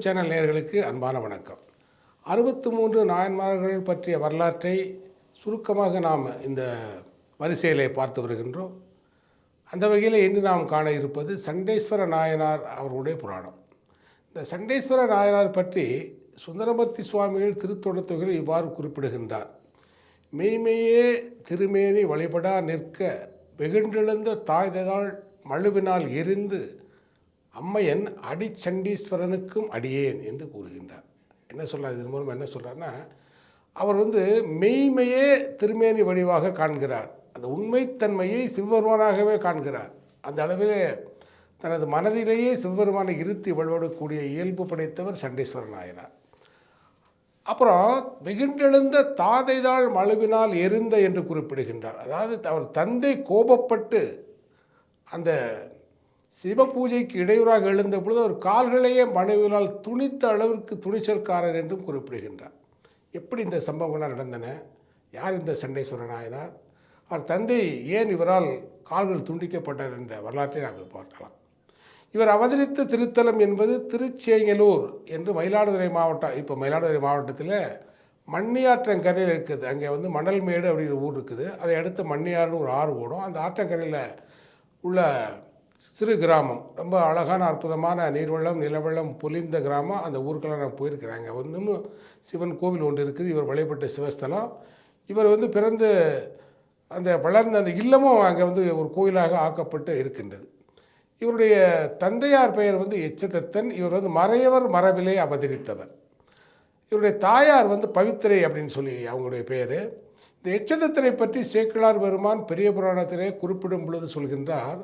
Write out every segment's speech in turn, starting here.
YouTube channel நேயர்களுக்கு அன்பான வணக்கம். 63 நாயன்மார்கள் பற்றிய வரலாற்றை சுருக்கமாக நாம் இந்த வரிசையிலே பார்த்து வருகின்றோம். அந்த வகையில் இன்று நாம் காண இருப்பது சண்டேஸ்வர நாயனார் அவர்களுடைய புராணம். இந்த சண்டேஸ்வர நாயனார் பற்றி சுந்தரமூர்த்தி சுவாமிகள் திருத்தொண்டத்தொகையில் இவ்வாறு குறிப்பிடுகின்றார். மெய்மையே திருமேனி வழிபடா நிற்க வெகுண்டெழுந்த தாய்ததாள் மழுவினால் எரிந்து அம்மையன் அடிச்சண்டீஸ்வரனுக்கும் அடியேன் என்று கூறுகின்றார். என்ன சொல்கிறார்? இதன் மூலம் என்ன சொல்கிறார்னா, அவர் மெய்மையே திருமேனி வடிவாக காண்கிறார். அந்த உண்மைத்தன்மையை சிவபெருமானாகவே காண்கிறார். அந்த அளவிலே தனது மனதிலேயே சிவபெருமானை இருத்தி வழிபடக்கூடிய இயல்பு படைத்தவர் சண்டீஸ்வர நாயனார். அப்புறம் வெகுண்டெழுந்த தாதைதாள் மழுவினால் எரிந்த என்று குறிப்பிடுகின்றார். அதாவது அவர் தந்தை கோபப்பட்டு அந்த சிவ பூஜைக்கு இடையூறாக எழுந்த பொழுது அவர் கால்களையே மனைவினால் துணித்த அளவிற்கு துணிச்சல்காரர் என்றும் குறிப்பிடுகின்றார். எப்படி இந்த சம்பவங்களாக நடந்தன? யார் இந்த சண்டேஸ்வர நாயனார்? அவர் தந்தை ஏன் இவரால் கால்கள் துண்டிக்கப்பட்டார் என்ற வரலாற்றை நாம் பார்க்கலாம். இவர் அவதரித்த திருத்தலம் என்பது திருச்சேங்கலூர் என்று மயிலாடுதுறை மாவட்டம். இப்போ மயிலாடுதுறை மாவட்டத்தில் மண்ணியாற்றங்கரையில் இருக்குது. அங்கே மணல்மேடு அப்படிங்கிற ஊர் இருக்குது. அதை அடுத்து மண்ணியாறுன்னு ஒரு ஆறு ஓடும். அந்த ஆற்றங்கரையில் உள்ள சிறு கிராமம், ரொம்ப அழகான அற்புதமான நீர்வளம் நிலவளம் பொலிந்த கிராமம். அந்த ஊருக்கெல்லாம் நான் போயிருக்கிறாங்க. இன்னும் சிவன் கோவில் ஒன்று இருக்குது. இவர் வழிபட்ட சிவஸ்தலம். இவர் பிறந்து அந்த வளர்ந்த அந்த இல்லமும் அங்கே ஒரு கோயிலாக ஆக்கப்பட்டு இருக்கின்றது. இவருடைய தந்தையார் பெயர் எச்சதத்தன். இவர் மறையவர் மரபிலே அவதரித்தவர். இவருடைய தாயார் பவித்திரை அப்படின்னு சொல்லி அவங்களுடைய பெயர். இந்த எச்சதத்தனை பற்றி சேக்கிழார் பெருமான் பெரிய புராணத்திலே குறிப்பிடும் பொழுது சொல்கின்றார்,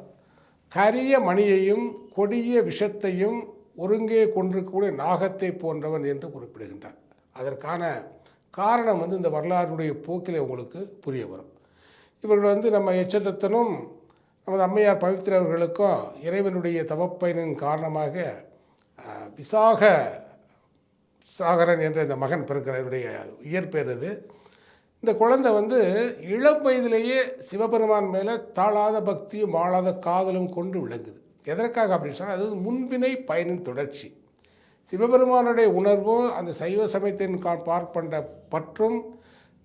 கரிய மணியையும் கொடிய விஷத்தையும் ஒருங்கே கொண்டிருக்கக்கூடிய நாகத்தை போன்றவன் என்று குறிப்பிடுகின்றார். அதற்கான காரணம் இந்த வரலாறுடைய போக்கில் உங்களுக்கு புரிய வரும். இவர்கள் நம்ம எச்சதத்தனும் நமது அம்மையார் பவித்திர அவர்களுக்கும் இறைவனுடைய தவப்பயனின் காரணமாக விசாக சாகரன் என்ற இந்த மகன் பிறக்கிற இவருடைய இயற்பெயர் இது. இந்த குழந்தை இளம் வயதிலேயே சிவபெருமான் மேலே தாழாத பக்தியும் மாளாத காதலும் கொண்டு விளங்குது. எதற்காக அப்படின்னு சொன்னால், அது முன்பினை பயனின் தொடர்ச்சி. சிவபெருமானுடைய உணர்வும் அந்த சைவ சமயத்தின் பார்ப்பண்ட பற்றும்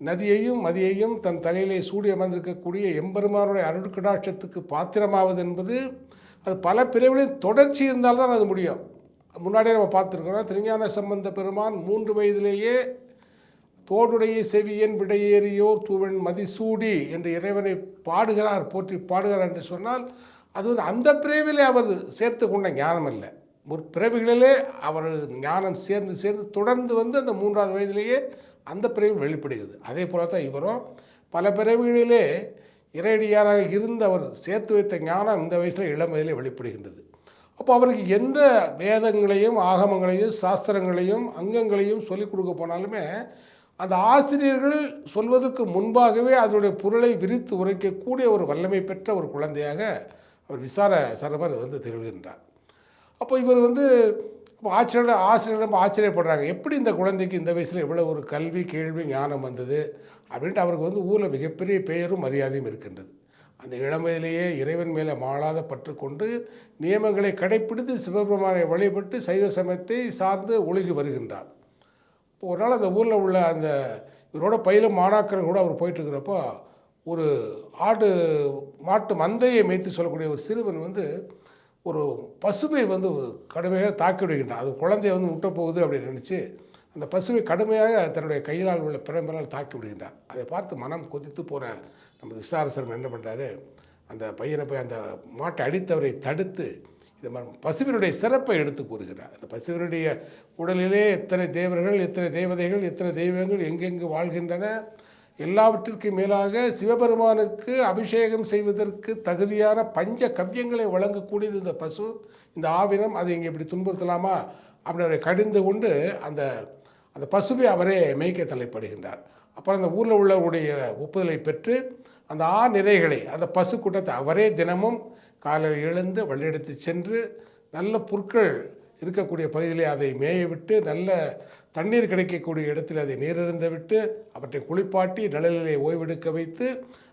நதியையும் மதியையும் தன் தலையிலே சூடி அமர்ந்திருக்கக்கூடிய எம்பெருமானுடைய அருட்கடாட்சத்துக்கு பாத்திரமாவது என்பது அது பல பிரிவுகளின் தொடர்ச்சி இருந்தால்தான் அது முடியும். முன்னாடியே நம்ம பார்த்துருக்கிறோம். திருஞான சம்பந்த பெருமான் 3 வயதிலேயே தோடுடைய செவியன் விடையேறியோர் தூவன் மதிசூடி என்று இறைவனை பாடுகிறார், போற்றி பாடுகிறார் என்று சொன்னால், அது அந்த பிறவிலே அவர் சேர்த்து கொண்ட ஞானம் அல்ல. பிறவிகளிலே அவர் ஞானம் சேர்ந்து சேர்ந்து தொடர்ந்து அந்த 3வது வயதிலேயே அந்த பிறவி வெளிப்படுகிறது. அதே போல தான் இவரும் பல பிறவிகளிலே இறையடியாராக இருந்து அவர் சேர்த்து வைத்த ஞானம் இந்த வயசில் இளம் வயதிலே வெளிப்படுகின்றது. அப்போ அவருக்கு எந்த வேதங்களையும் ஆகமங்களையும் சாஸ்திரங்களையும் அங்கங்களையும் சொல்லிக் கொடுக்க போனாலுமே அந்த ஆசிரியர்கள் சொல்வதற்கு முன்பாகவே அதனுடைய பொருளை விரித்து உரைக்கக்கூடிய ஒரு வல்லமை பெற்ற ஒரு குழந்தையாக அவர் விசார சரபர் திகழ்கின்றார். அப்போ இவர் ஆசிரியரிடம் ஆச்சரியப்படுறாங்க, எப்படி இந்த குழந்தைக்கு இந்த வயசில் இவ்வளோ ஒரு கல்வி கேள்வி ஞானம் வந்தது அப்படின்ட்டு. அவருக்கு ஊரில் மிகப்பெரிய பெயரும் மரியாதையும் இருக்கின்றது. அந்த இளம் வயதிலேயே இறைவன் மேலே மாளாத பற்று கொண்டு நியமங்களை கடைப்பிடித்து சிவபெருமானை வழிபட்டு சைவ சமயத்தை சார்ந்து ஒழுகி வருகின்றார். இப்போ ஒரு நாள் அந்த ஊரில் உள்ள அந்த இவரோட பயிலும் மாணாக்கர்கள் கூட அவர் போயிட்டுருக்கிறப்போ ஒரு மாட்டு மந்தையை மேய்த்து சொல்லக்கூடிய ஒரு சிறுவன் ஒரு பசுவை கடுமையாக தாக்கி விடுகின்றான். அது குழந்தைய முட்டை போகுது அப்படின்னு நினச்சி அந்த பசுவை கடுமையாக தன்னுடைய கையினால் உள்ள பிரம்பனால் தாக்கி விடுகின்றார். அதை பார்த்து மனம் கொதித்து போகிற நமது விசாரசரம் என்ன பண்ணுறாரு, அந்த பையனை போய் அந்த மாட்டை அடித்தவரை தடுத்து இந்த பசுவினுடைய சிறப்பை எடுத்து கூறுகிறார். அந்த பசுவினுடைய உடலிலே எத்தனை தேவர்கள், எத்தனை தேவதைகள், எத்தனை தெய்வங்கள் எங்கெங்கு வாழ்கின்றன, எல்லாவற்றிற்கும் மேலாக சிவபெருமானுக்கு அபிஷேகம் செய்வதற்கு தகுதியான பஞ்ச கவ்யங்களை வழங்கக்கூடியது இந்த பசு, இந்த ஆவினம். அதை இங்கே இப்படி துன்புறுத்தலாமா அப்படி அவரை கடிந்து கொண்டு அந்த அந்த பசுவை அவரே மேய்க்க தலைப்படுகின்றார். அப்புறம் அந்த ஊரில் உள்ளவருடைய ஒப்புதலை பெற்று அந்த நிறைகளை அந்த பசு கூட்டத்தை அவரே தினமும் காலையில் எழுந்து வழியெடுத்து சென்று நல்ல புற்கள் இருக்கக்கூடிய பகுதியிலே அதை மேய விட்டு நல்ல தண்ணீர் கிடைக்கக்கூடிய இடத்தில் அதை நீரிருந்த விட்டு அவற்றை குளிப்பாட்டி நிழலிலே ஓய்வெடுக்க வைத்து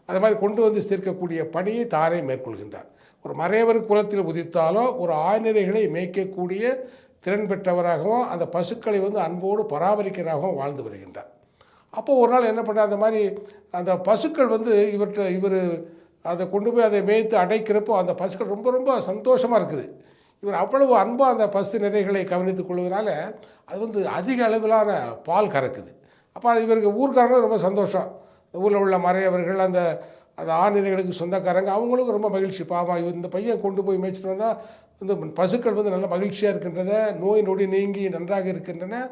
அது மாதிரி கொண்டு சேர்க்கக்கூடிய பணியை தானே மேற்கொள்கின்றார். ஒரு மறையவர் குலத்தில் உதித்தாலோ ஒரு ஆய்நிலைகளை மேய்க்கக்கூடிய திறன் பெற்றவராகவும் அந்த பசுக்களை வந்து அன்போடு பராமரிக்கிறவராகவும் வாழ்ந்து வருகின்றார். அப்போது ஒரு நாள் என்ன பண்ணார், அந்த மாதிரி அந்த பசுக்கள் வந்து இவர் அதை கொண்டு போய் அதை மேய்த்து அடைக்கிறப்போ அந்த பசுக்கள் ரொம்ப ரொம்ப சந்தோஷமாக இருக்குது. இவர் அவ்வளவு அன்பாக அந்த பசு நிறைகளை கவனித்துக் கொள்வதனால அது வந்து அதிக அளவிலான பால் கறக்குது. அப்போ அது இவருக்கு ஊர்க்காரங்களும் ரொம்ப சந்தோஷம். ஊரில் உள்ள மறையவர்கள், அந்த அந்த ஆணிரைகளுக்கு சொந்தக்காரங்க, அவங்களுக்கும் ரொம்ப மகிழ்ச்சி. பாவம் இந்த பையன் கொண்டு போய் மேய்ச்சிட்டு வந்தால் இந்த பசுக்கள் வந்து நல்ல மகிழ்ச்சியாக இருக்கின்றன, நோய் நொடி நீங்கி நன்றாக இருக்கின்றன.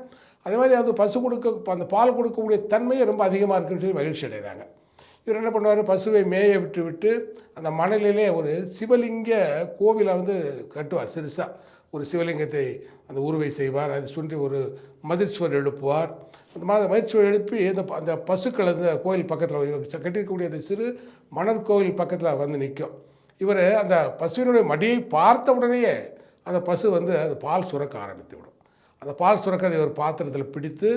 அதே மாதிரி அது பசு கொடுக்க அந்த பால் கொடுக்கக்கூடிய தன்மையை ரொம்ப அதிகமாக இருக்குன்னு சொல்லி மகிழ்ச்சி அடைகிறாங்க. இவர் என்ன பண்ணுவார், பசுவை மேய விட்டு அந்த மணலிலே ஒரு சிவலிங்க கோவிலை வந்து கட்டுவார். சிறுசாக ஒரு சிவலிங்கத்தை அந்த உருவை செய்வார். அதை சுற்றி ஒரு மதிர்ச்சுவர் எழுப்புவார். அந்த மாதிரி மதிர்ச்சுவர் எழுப்பி அந்த பசுக்கள் அந்த கோயில் பக்கத்தில் கட்டிருக்கக்கூடிய அந்த சிறு மணற்கோவில் பக்கத்தில் வந்து நிற்கும். இவர் அந்த பசுவினுடைய மடியை பார்த்த உடனேயே அந்த பசு வந்து அது பால் சுரக்க ஆரம்பித்து விடும். அந்த பால் சுரக்கதை ஒரு பாத்திரத்தில் பிடித்து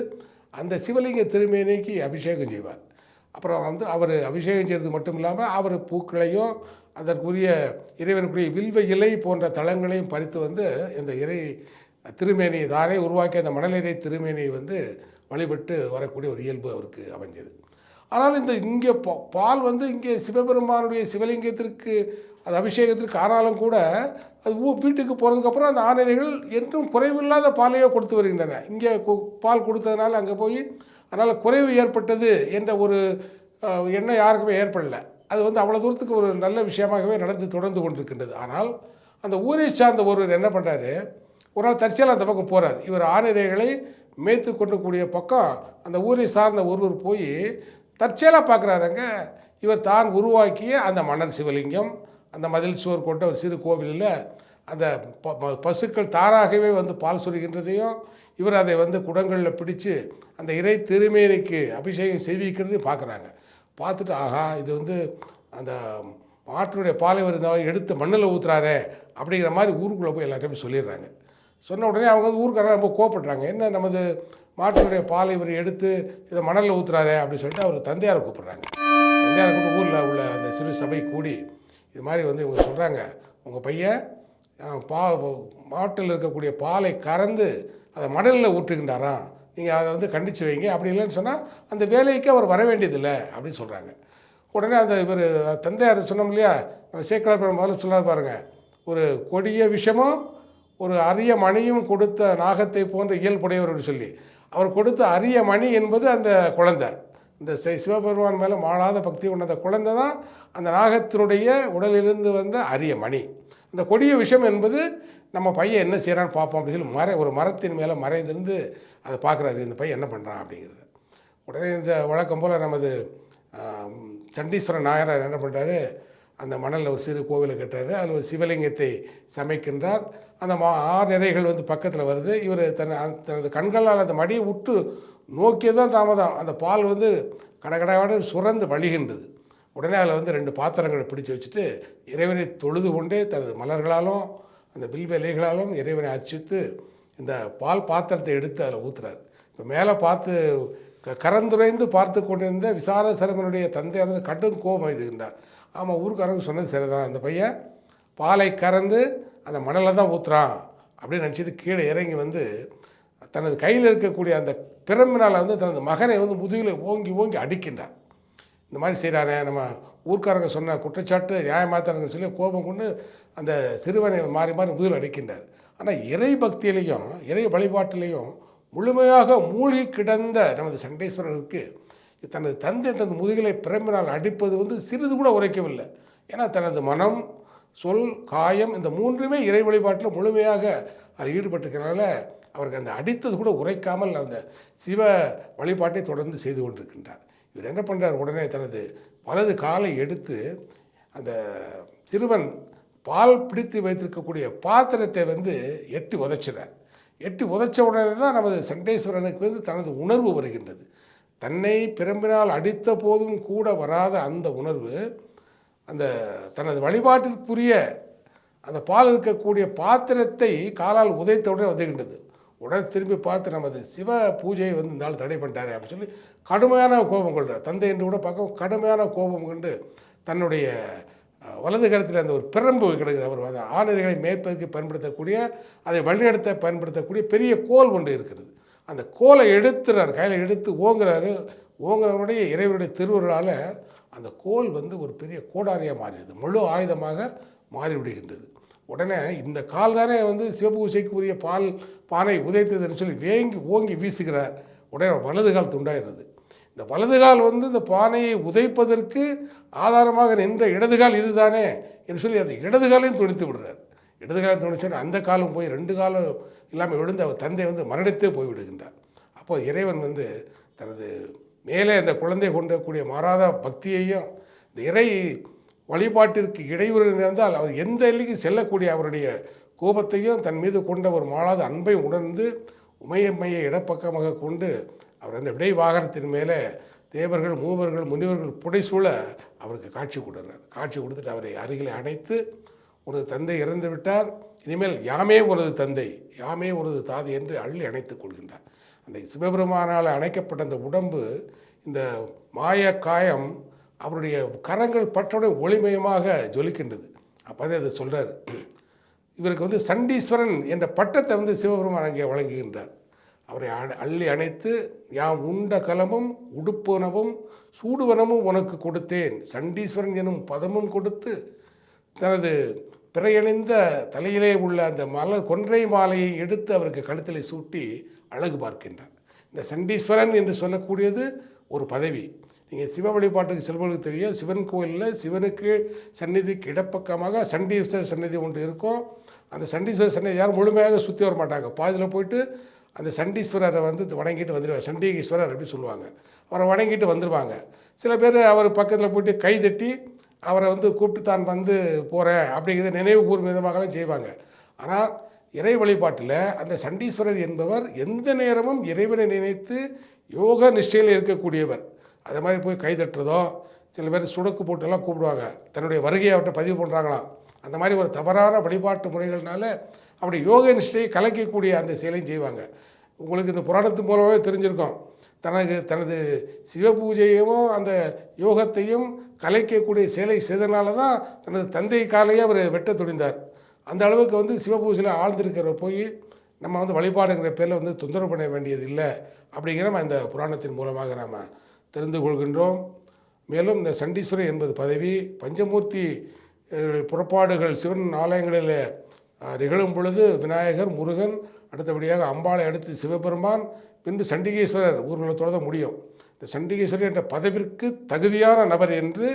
அந்த சிவலிங்க திருமேனிக்கு அபிஷேகம் செய்வார். அப்புறம் வந்து அவர் அபிஷேகம் செய்கிறது மட்டும் இல்லாமல் அவர் பூக்களையும் அதற்குரிய இறைவனுக்குரிய வில்வ இலை போன்ற தளங்களையும் பறித்து வந்து இந்த இறை திருமேனியை தானே உருவாக்கிய அந்த மணலிறை திருமேனியை வந்து வழிபட்டு வரக்கூடிய ஒரு இயல்பு அவருக்கு அமைஞ்சது. ஆனால் இங்கே பால் வந்து இங்கே சிவபெருமானுடைய சிவலிங்கத்திற்கு அது அபிஷேகத்திற்கு ஆனாலும் கூட அது வீட்டுக்கு போகிறதுக்கப்புறம் அந்த ஆணையர்கள் என்றும் குறைவில்லாத பாலையோ கொடுத்து வருகின்றன. இங்கே பால் கொடுத்ததுனால அங்கே போய் அதனால் குறைவு ஏற்பட்டது என்ற ஒரு எண்ணம் யாருக்குமே ஏற்படலை. அது வந்து அவ்வளோ தூரத்துக்கு ஒரு நல்ல விஷயமாகவே தொடர்ந்து கொண்டிருக்கின்றது. ஆனால் அந்த ஊரை சார்ந்த ஒருவர் என்ன பண்ணுறாரு, ஒரு நாள் தற்செயலாக அந்த பக்கம் போகிறார். இவர் ஆணிரைகளை மேய்த்து கொண்டக்கூடிய பக்கம் அந்த ஊரை சார்ந்த ஒருவர் போய் தற்செயலாக பார்க்குறாருங்க. இவர் தான் உருவாக்கிய அந்த மணல் சிவலிங்கம், அந்த மதில் சுவர் கொண்ட ஒரு சிறு கோவிலில் அந்த பசுக்கள் தானாகவே வந்து பால் சுரிகின்றதையும் இவர் அதை வந்து குடங்களில் பிடிச்சு அந்த இறை திருமேனிக்கு அபிஷேகம் செய்விக்கிறதையும் பார்க்குறாங்க. பார்த்துட்டு ஆஹா, இது வந்து அந்த மாட்டினுடைய பாலை இவர் எடுத்து மண்ணில் ஊற்றுறாரே அப்படிங்கிற மாதிரி ஊருக்குள்ளே போய் எல்லாத்தையும் சொல்லிடுறாங்க. சொன்ன உடனே அவங்க வந்து ஊருக்காரங்க ரொம்ப கோவப்படுறாங்க. என்ன நமது மாட்டினுடைய பாலை இவர் எடுத்து இதை மணலில் ஊற்றுறாரே அப்படின்னு சொல்லிட்டு அவர் தந்தையாரை கூப்பிட்றாங்க. தந்தையாரை கூப்பிட்டு ஊரில் உள்ள அந்த சிறு சபை கூடி இது மாதிரி வந்து இவங்க சொல்கிறாங்க, உங்கள் பையன் மாட்டில் இருக்கக்கூடிய பாலை கறந்து அதை மணலில் ஊற்றுகின்றாராம், நீங்கள் அதை வந்து கண்டித்து வைங்க. அப்படி இல்லைன்னு சொன்னால் அந்த வேலைக்கு அவர் வர வேண்டியதில்லை அப்படின்னு சொல்கிறாங்க. உடனே அந்த இவர் தந்தையார் சொன்னோம் இல்லையா, சேக்கலார் முதல்ல சொல்லாது பாருங்கள், ஒரு கொடிய விஷமும் ஒரு அரிய மணியும் கொடுத்த நாகத்தை போன்ற இயல்புடையவர் அப்படின்னு சொல்லி அவர் கொடுத்த அரிய மணி என்பது அந்த குழந்தை. இந்த சிவபெருமான் மேலே மாளாத பக்தி கொண்ட அந்த குழந்தை தான் அந்த நாகத்தினுடைய உடலிலிருந்து வந்த அரிய மணி. அந்த கொடிய விஷம் என்பது நம்ம பையன் என்ன செய்கிறான்னு பார்ப்போம் அப்படின்னு சொல்லி ஒரு மரத்தின் மேலே மறைந்திருந்து அதை பார்க்குறாரு, இந்த பையன் என்ன பண்ணுறான் அப்படிங்கிறது. உடனே இந்த வழக்கம் போல் நமது சண்டீஸ்வரன் நாயனார் என்ன பண்ணுறாரு, அந்த மணலில் ஒரு சிறு கோவிலை கட்டுறாரு. அதில் ஒரு சிவலிங்கத்தை சமைக்கின்றார். அந்த நிறைகள் வந்து பக்கத்தில் வருது. இவர் தனது கண்களால் அந்த மடியை விட்டு நோக்கியதான் தாமதம் அந்த பால் வந்து கடகடாவோடு சுரந்து வழிகின்றது. உடனே அதில் வந்து 2 பாத்திரங்களை பிடிச்சி வச்சுட்டு இறைவனை தொழுது கொண்டே தனது மலர்களாலும் அந்த வில்வ இலைகளாலும் இறைவனை அர்ச்சித்து இந்த பால் பாத்திரத்தை எடுத்து அதில் ஊற்றுறார். இப்போ மேலே பார்த்து கரந்துரைந்து பார்த்து கொண்டிருந்த விசார சரமனுடைய தந்தையார் வந்து கடும் கோபம் எழுதுகின்றார். ஆமாம், ஊருக்காரங்க சொன்னது சரிதான், அந்த பையன் பாலை கறந்து அந்த மணலை தான் ஊற்றுறான் அப்படின்னு நினச்சிட்டு கீழே இறங்கி வந்து தனது கையில் இருக்கக்கூடிய அந்த பிரம்பினால் வந்து தனது மகனை வந்து முதுகில் ஓங்கி ஓங்கி அடிக்கின்றார். இந்த மாதிரி செய்கிறானே, நம்ம ஊர்க்காரங்க சொன்ன குற்றச்சாட்டு நியாயமாத்தானுங்க சொல்லி கோபம் கொண்டு அந்த சிறுவனை மாறி மாறி முதுகில் அடிக்கின்றார். ஆனால் இறை பக்தியிலையும் இறை வழிபாட்டிலையும் முழுமையாக மூழ்கி கிடந்த நமது சண்டேஸ்வரருக்கு தனது தனது முதுகிலை பிரம்பினால் அடிப்பது வந்து சிறிது கூட உரைக்கவில்லை. ஏன்னா தனது மனம், சொல், காயம் இந்த 3மே இறை வழிபாட்டில் முழுமையாக அதில் ஈடுபட்டிருக்கிறனால அவருக்கு அந்த அடித்தது கூட உரைக்காமல் அந்த சிவ வழிபாட்டை தொடர்ந்து செய்து கொண்டிருக்கின்றார். இவர் என்ன பண்ணுறார், உடனே தனது வலது காலை எடுத்து அந்த சிறுவன் பால் பிடித்து வைத்திருக்கக்கூடிய பாத்திரத்தை வந்து எட்டி உதைச்சிறார். எட்டி உதைச்ச உடனே தான் நமது சண்டேஸ்வரனுக்கு வந்து தனது உணர்வு வருகின்றது. தன்னை பிரம்பினால் அடித்த போதும் கூட வராத அந்த உணர்வு அந்த தனது வழிபாட்டிற்குரிய அந்த பால் இருக்கக்கூடிய பாத்திரத்தை காலால் உதைத்தவுடனே வந்துகின்றது. உடனே திரும்பி பார்த்து நமது சிவ பூஜையை வந்து இந்த ஆள் தடை பண்ணிட்டாரு அப்படின்னு சொல்லி கடுமையான கோபம் கொள்கிறார். தந்தை என்று கூட பார்க்க கடுமையான கோபம் கொண்டு தன்னுடைய வலது கரத்தில் அந்த ஒரு பிரம்பு கிடக்குது. அவர் அந்த ஆணைகளை மேற்பதற்கு பயன்படுத்தக்கூடிய, அதை வழிநடத்த பயன்படுத்தக்கூடிய பெரிய கோல் ஒன்று இருக்கிறது. அந்த கோலை எடுத்துறார், கையில் எடுத்து ஓங்குறாரு. ஓங்குறவருடைய இறைவனுடைய திருவருளால் அந்த கோல் வந்து ஒரு பெரிய கோடாரியாக மாறிடுது, முழு ஆயுதமாக மாறிவிடுகின்றது. உடனே இந்த கால் தானே வந்து சிவபூசைக்கு உரிய பானை உதைத்ததுன்னு சொல்லி ஓங்கி வீசுகிறார். உடனே வலது கால் துண்டாயிருது. இந்த வலதுகால் வந்து இந்த பானையை உதைப்பதற்கு ஆதாரமாக நின்ற இடதுகால் இது தானே என்று சொல்லி அந்த இடதுகாலையும் துணித்து விடுறார். இடதுகாலையும் துணிச்சோன்னா அந்த காலம் போய் 2 காலம் இல்லாமல் விழுந்து அவர் தந்தை வந்து மரணித்தே போய்விடுகின்றார். அப்போது இறைவன் வந்து தனது மேலே அந்த குழந்தை கொண்டக்கூடிய மாறாத பக்தியையும் இந்த இறை வழிபாட்டிற்கு இடையூறு இருந்தால் அவர் எந்த எல்லைக்கு செல்லக்கூடிய அவருடைய கோபத்தையும் தன் மீது கொண்ட ஒரு மாறாத அன்பை உணர்ந்து உமையம்மையை இடப்பக்கமாக கொண்டு அவர் அந்த விடை வாகனத்தின் மேலே தேவர்கள், மூவர்கள், முனிவர்கள் புடைசூழ அவருக்கு காட்சி கொடுக்குறார். காட்சி கொடுத்துட்டு அவரை அருகில் அணைத்து, உனது தந்தை இறந்து விட்டார், இனிமேல் யாமே உனது தந்தை, யாமே உனது தாதி என்று அள்ளி அணைத்துக் கொள்கின்றார். அந்த சிவபெருமானால் அணைக்கப்பட்ட அந்த உடம்பு, இந்த மாய காயம் அவருடைய கரங்கள் பற்றோட ஒளிமயமாக ஜொலிக்கின்றது. அப்போதே அதை சொல்கிறார். இவருக்கு வந்து சண்டீஸ்வரன் என்ற பட்டத்தை வந்து சிவபெருமான் அங்கே வழங்குகின்றார். அவரை அள்ளி அணைத்து, யாம் உண்ட கலமும் உடுப்பனவும் சூடுவனமும் உனக்கு கொடுத்தேன், சண்டீஸ்வரன் எனும் பதமும் கொடுத்து தனது பிறையணிந்த தலையிலே உள்ள அந்த கொன்றை மாலையை எடுத்து அவருக்கு கழுத்திலே சூட்டி அழகு பார்க்கின்றார். இந்த சண்டீஸ்வரன் என்று சொல்லக்கூடியது ஒரு பதவி. நீங்கள் சிவ வழிபாட்டுக்கு செல்வர்களுக்கு தெரியும், சிவன் கோயிலில் சிவனுக்கு சந்நிதிக்கு இடப்பக்கமாக சண்டீஸ்வரர் சந்நிதி ஒன்று இருக்கும். அந்த சண்டீஸ்வரர் சந்நிதி யாரும் முழுமையாக சுற்றி வர மாட்டாங்க. பாதியில் போயிட்டு அந்த சண்டீஸ்வரரை வந்து வணங்கிட்டு வந்துடுவாங்க. சண்டீஸ்வரர் அப்படின்னு சொல்லுவாங்க. அவரை வணங்கிட்டு வந்துடுவாங்க. சில பேர் அவர் பக்கத்தில் போய்ட்டு கை தட்டி அவரை வந்து கூப்பிட்டு தான் வந்து போகிறேன் அப்படிங்கிறத நினைவு கூறும் விதமாகலாம் செய்வாங்க. ஆனால் இறை வழிபாட்டில் அந்த சண்டீஸ்வரர் என்பவர் எந்த நேரமும் இறைவனை நினைத்து யோக நிஷ்டையில் இருக்கக்கூடியவர். அதை மாதிரி போய் கை தட்டுறதோ, சில பேர் சுடக்கு போட்டெல்லாம் கூப்பிடுவாங்க, தன்னுடைய வருகையை அவர்கிட்ட பதிவு பண்ணுறாங்களாம். அந்த மாதிரி ஒரு தவறான வழிபாட்டு முறைகள்னால அப்படி யோக நிஷ்டையை கலைக்கக்கூடிய அந்த செயலையும் செய்வாங்க. உங்களுக்கு இந்த புராணத்து மூலமாகவே தெரிஞ்சிருக்கும். தனது சிவ பூஜையும் அந்த யோகத்தையும் கலைக்கக்கூடிய செயலை செய்தனால தான் தனது தந்தை காலையே அவர் வெட்ட துணிந்தார். அந்த அளவுக்கு வந்து சிவ பூஜையில் ஆழ்ந்திருக்கிற போய் நம்ம வந்து வழிபாடுங்கிற பேரில் வந்து தொந்தரவு பண்ண வேண்டியது இல்லை அப்படிங்கிற இந்த புராணத்தின் மூலமாக நாம் தெரிந்து கொள்கின்றோம். மேலும் இந்த சண்டீஸ்வரர் என்பது பதவி பஞ்சமூர்த்தி புறப்பாடுகள் சிவன் ஆலயங்களில் நிகழும் பொழுது விநாயகர், முருகன், அடுத்தபடியாக அம்பாளை அடுத்து சிவபெருமான், பின்பு சண்டிகேஸ்வரர் ஊர்வலத்தோடு தான் முடியும். இந்த சண்டிகேஸ்வரர் என்ற பதவிற்கு தகுதியான நபர் என்று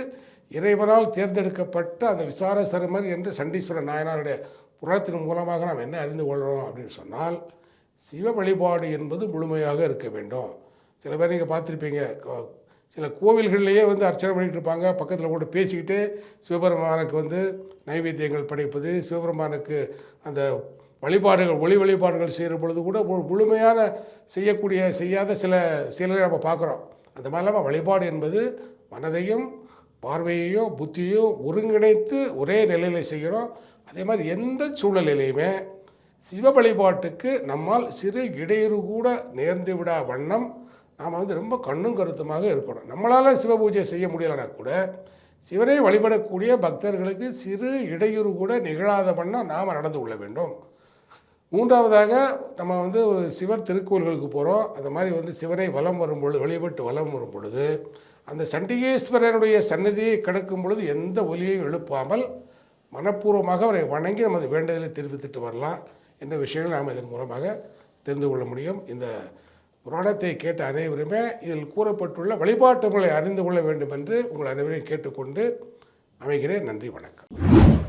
இறைவனால் தேர்ந்தெடுக்கப்பட்ட அந்த விசாரசரமர் என்று சண்டீஸ்வரர் நாயனாருடைய புராணத்தின் மூலமாக நாம் என்ன அறிந்து கொள்கிறோம் அப்படின்னு சொன்னால், சிவ வழிபாடு என்பது முழுமையாக இருக்க வேண்டும். சில பேர் நீங்கள் பார்த்துருப்பீங்க, சில கோவில்கள்லேயே வந்து அர்ச்சனை பண்ணிகிட்டு இருப்பாங்க, பக்கத்தில் கூட பேசிக்கிட்டு சிவபெருமானுக்கு வந்து நைவேத்தியங்கள் படைப்பது, சிவபெருமானுக்கு அந்த வழிபாடுகள் ஒளி வழிபாடுகள் செய்கிற பொழுது கூட முழுமையான செய்யாத சிலரை நம்ம பார்க்குறோம். அந்த மாதிரி இல்லாமல் வழிபாடு என்பது மனதையும் பார்வையையோ புத்தியோ ஒருங்கிணைத்து ஒரே நிலையில் செய்கிறோம். அதே மாதிரி எந்த சூழ்நிலையிலையுமே சிவ வழிபாட்டுக்கு நம்மால் சிறு இடையூறு கூட நேர்ந்து விடா வண்ணம் நாம் வந்து ரொம்ப கண்ணும் கருத்துமாக இருக்கணும். நம்மளால் சிவ பூஜை செய்ய முடியலைன்னா கூட சிவனை வழிபடக்கூடிய பக்தர்களுக்கு சிறு இடையூறு கூட நிகழாத வண்ணம் நாம் நடந்து கொள்ள வேண்டும். மூன்றாவதாக நம்ம வந்து ஒரு சிவர் திருக்கோயில்களுக்கு போகிறோம். அந்த மாதிரி வந்து சிவனை வலம் வரும் பொழுது, வழிபட்டு வலம் வரும் பொழுது அந்த சண்டிகேஸ்வரனுடைய சன்னதியை கடக்கும் பொழுது எந்த ஒலியையும் எழுப்பாமல் மனப்பூர்வமாக அவரை வணங்கி நமது வேண்டுதலை தெரிவித்துட்டு வரலாம் என்ற விஷயங்கள் நாம் இதன் மூலமாக தெரிந்து கொள்ள முடியும். இந்த புராணத்தை கேட்ட அனைவருமே இதில் கூறப்பட்டுள்ள வழிபாட்டு முறை அறிந்து கொள்ள வேண்டும் என்று உங்கள் அனைவரையும் கேட்டுக்கொண்டு அமைகிறேன். நன்றி, வணக்கம்.